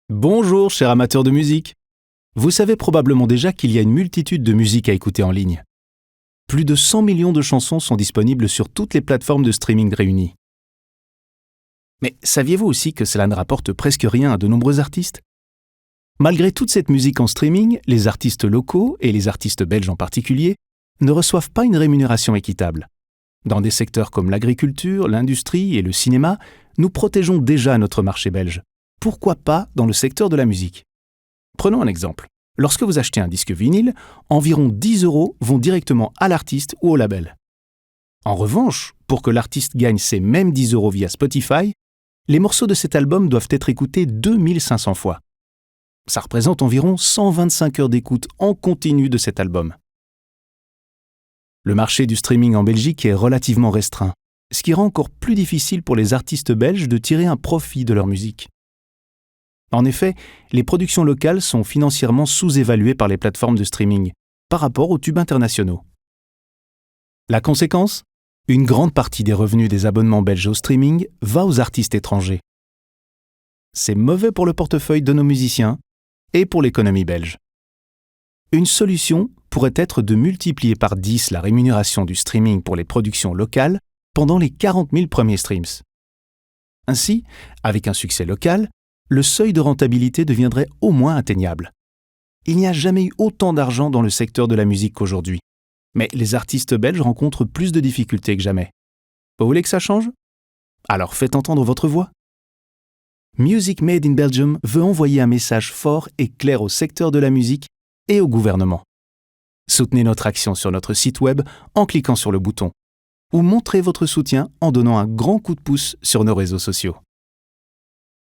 Bonjour, chers amateurs de musique. Vous savez probablement déjà qu'il y a une multitude de musiques à écouter en ligne. Plus de 100 millions de chansons sont disponibles sur toutes les plateformes de streaming réunies. Mais saviez-vous aussi que cela ne rapporte presque rien à de nombreux artistes ? Malgré toute cette musique en streaming, les artistes locaux, et les artistes belges en particulier, ne reçoivent pas une rémunération équitable. Dans des secteurs comme l'agriculture, l'industrie et le cinéma, nous protégeons déjà notre marché belge. Pourquoi pas dans le secteur de la musique ? Prenons un exemple. Lorsque vous achetez un disque vinyle, environ 10 € vont directement à l'artiste ou au label. En revanche, pour que l'artiste gagne ces mêmes 10 € via Spotify, les morceaux de cet album doivent être écoutés 2500 fois. Ça représente environ 125 heures d'écoute en continu de cet album. Le marché du streaming en Belgique est relativement restreint, ce qui rend encore plus difficile pour les artistes belges de tirer un profit de leur musique. En effet, les productions locales sont financièrement sous-évaluées par les plateformes de streaming par rapport aux tubes internationaux. La conséquence ? Une grande partie des revenus des abonnements belges au streaming va aux artistes étrangers. C'est mauvais pour le portefeuille de nos musiciens et pour l'économie belge. Une solution pourrait être de multiplier par 10 la rémunération du streaming pour les productions locales pendant les 40 000 premiers streams. Ainsi, avec un succès local, le seuil de rentabilité deviendrait au moins atteignable. Il n'y a jamais eu autant d'argent dans le secteur de la musique qu'aujourd'hui. Mais les artistes belges rencontrent plus de difficultés que jamais. Vous voulez que ça change ? Alors faites entendre votre voix. Music Made in Belgium veut envoyer un message fort et clair au secteur de la musique et au gouvernement. Soutenez notre action sur notre site web en cliquant sur le bouton ou montrez votre soutien en donnant un grand coup de pouce sur nos réseaux sociaux.